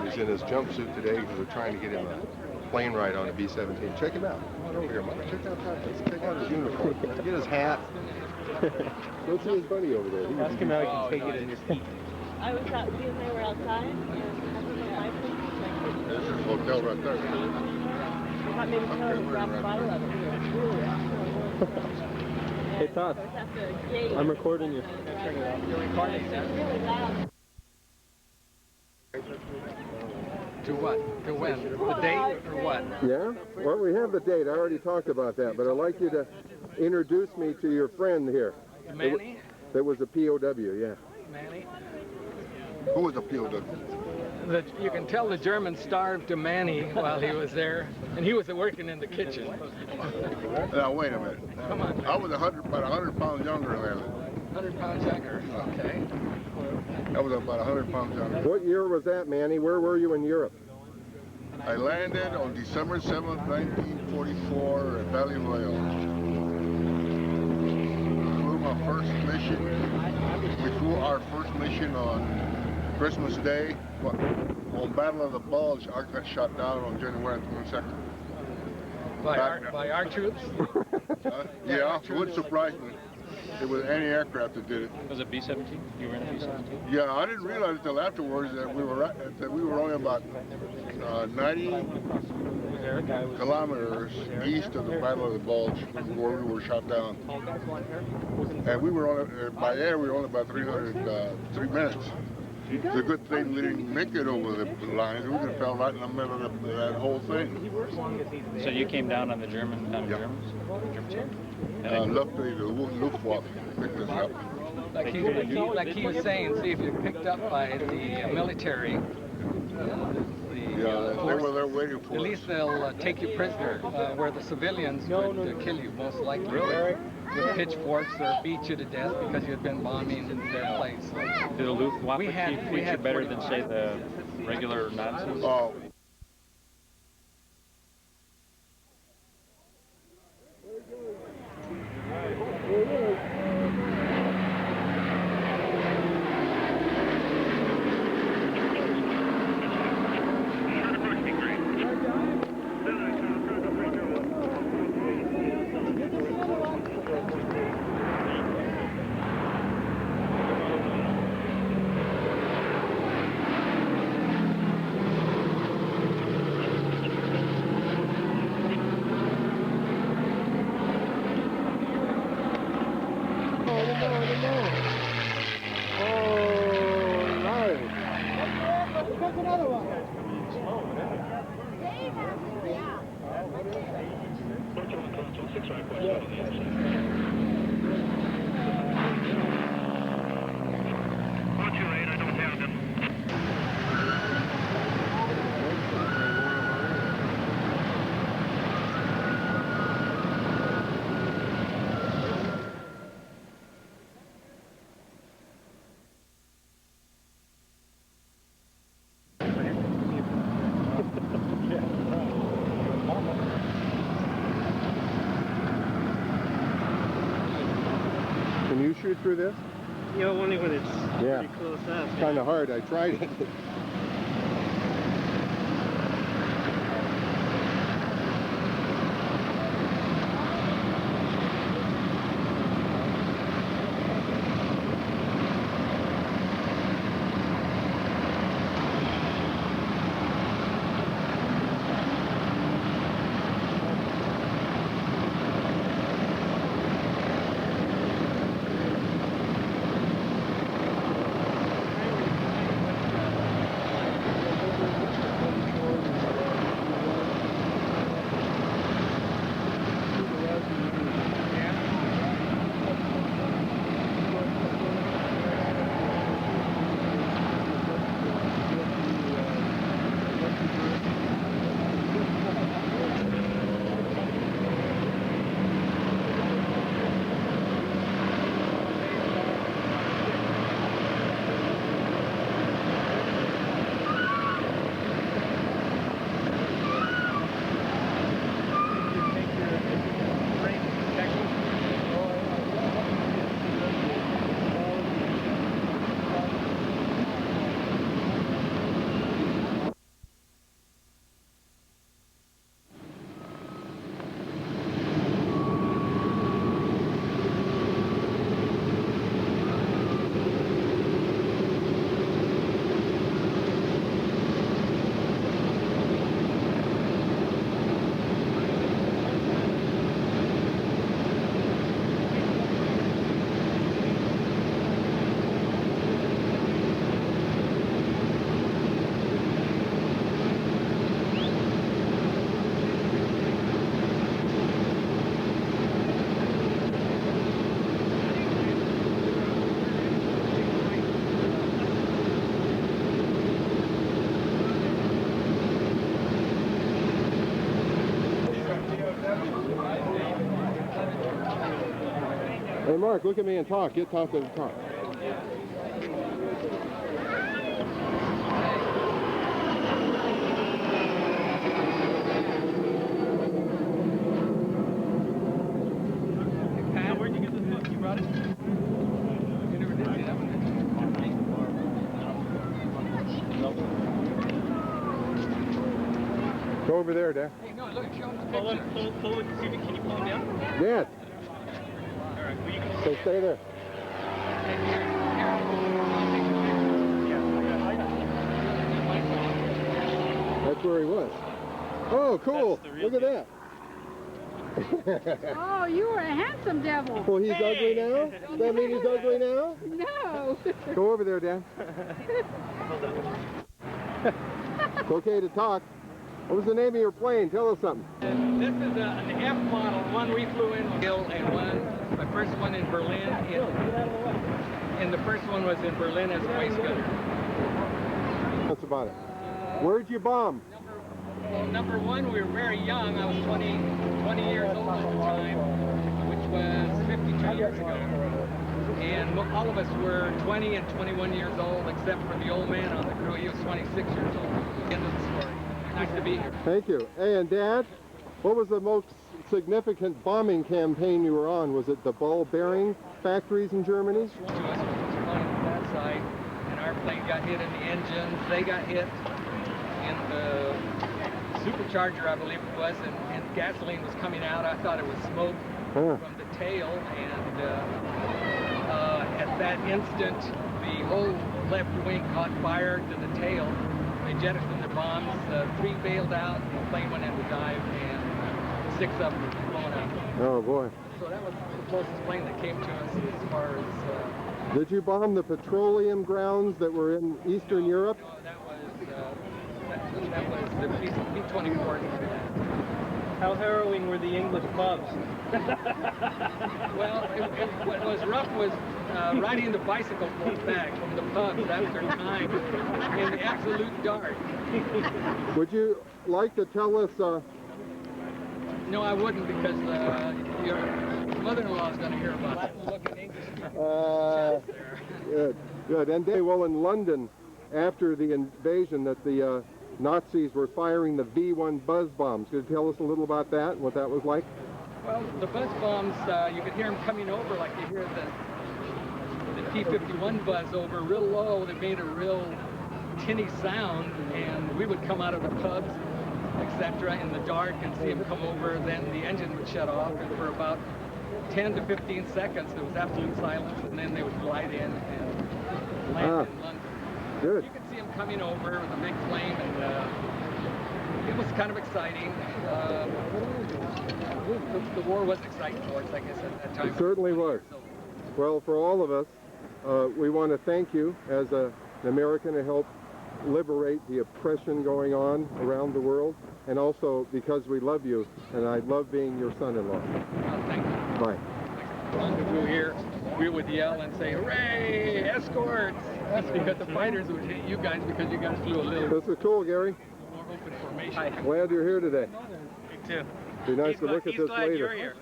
He's in his jumpsuit today because we're trying to get him a plane ride on a B17. Check him out. Come on over here, Mike. Check out Tata. Check out his uniform. Get his hat. Go see his buddy over there. Ask him how he can take it in your feet. I was out, you and I were outside, and This is the hotel right there. I thought maybe tell him to grab a bottle of it. Hey, Todd. I'm recording you. Turn it off. You're recording that? It's really loud. To what? To when? The date or what? Yeah? Well, we have the date. I already talked about that, but I'd like you to introduce me to your friend here. Manny? That was a POW, yeah. Manny? Who was a POW? You can tell the Germans starved to Manny while he was there, and he was working in the kitchen. Now, wait a minute. Come on. I was about 100 pounds younger than 100 pounds younger. Okay. I was about 100 pounds younger. What year was that, Manny? Where were you in Europe? I landed on December 7th, 1944 at Valley Royal. Flew my first mission. We flew our first mission on Christmas Day. On Battle of the Bulge, I got shot down on January 22nd. By our troops? Yeah, it would surprise me. It was anti-aircraft that did it. Was it B-17? You were in a B-17? Yeah, I didn't realize until afterwards that we were only about 90 kilometers east of the Battle of the Bulge where we were shot down. And we were only, by air, we were only about 3 minutes. It's a good thing we didn't make it over the lines. We could have fell right in the middle of that whole thing. So you came down on the Germans? Luckily, the Luftwaffe picked us up. Like he was saying, see if you're picked up by the military. Yeah, they were there waiting for us. At least they'll take you prisoner, where the civilians would kill you, most likely. Really? With pitchforks or beat you to death because you had been bombing their place. Did the Luftwaffe treat you better than, say, the regular Nazis? Oh. Can you shoot through this? Yeah, only when it's pretty close up. It's kind of hard. I tried it. Mark, look at me and talk. Get Tata to talk. Where'd you get this book? You brought it? You never did see that one, did you? Go over there, Dad. Hey, no, look, show him the Pull picture. him, can you pull him down? Yes. All right, well, you can So stay there. That's where he was. Oh, cool. That's the real Look at that. Oh, you were a handsome devil. Well, he's ugly now? Does that mean he's ugly now? No. Go over there, Dan. It's okay to talk. What was the name of your plane? Tell us something. This is an F model, one we flew in and one, my first one in Berlin, and the first one was in Berlin as a waist gunner. That's about it. Where'd you bomb? Number one, we were very young. I was 20 years old at the time, which was 52 years ago. And all of us were 20 and 21 years old, except for the old man on the crew. He was 26 years old. End of the story. Nice to be here. Thank you. Hey, and Dad, what was the most significant bombing campaign you were on? Was it the ball bearing factories in Germany? To us was on that side, and our plane got hit in the engines. They got hit in the supercharger, I believe it was, and gasoline was coming out. I thought it was smoke from the tail, and at that instant, the whole left wing caught fire to the tail. They jettisoned their bombs. 3 bailed out, and the plane went into dive, and 6 of them were blown up. Oh, boy. So that was the closest plane that came to us as far as... Did you bomb the petroleum grounds that were in Eastern Europe? No, that was the B-24. How harrowing were the English pubs? Well, what was rough was riding the bicycle back from the pubs after time in the absolute dark. Would you like to tell us... No, I wouldn't, because your mother-in-law is going to hear about it. Look in English. Good, good. And well, in London, after the invasion, that the Nazis were firing the V1 buzz bombs. Could you tell us a little about that and what that was like? Well, the buzz bombs, you could hear them coming over like you hear the P-51 buzz over real low. They made a real tinny sound, and we would come out of the pubs, etc., in the dark and see them come over. Then the engine would shut off, and for about 10 to 15 seconds there was absolute silence, and then they would glide in and land in London. Good. You could see them coming over with a big flame, and it was kind of exciting. The war was exciting for us, I guess, at that time. It certainly was. Well, for all of us, we want to thank you as an American to help liberate the oppression going on around the world, and also because we love you, and I love being your son-in-law. Thank you. Bye. As long as we were here, we would yell and say, "Hooray, escorts!" That's because the fighters would hit you guys because you guys flew a little This is cool, Gary. more open formation. Glad you're here today. Me too. Be nice to look at this later. You're here.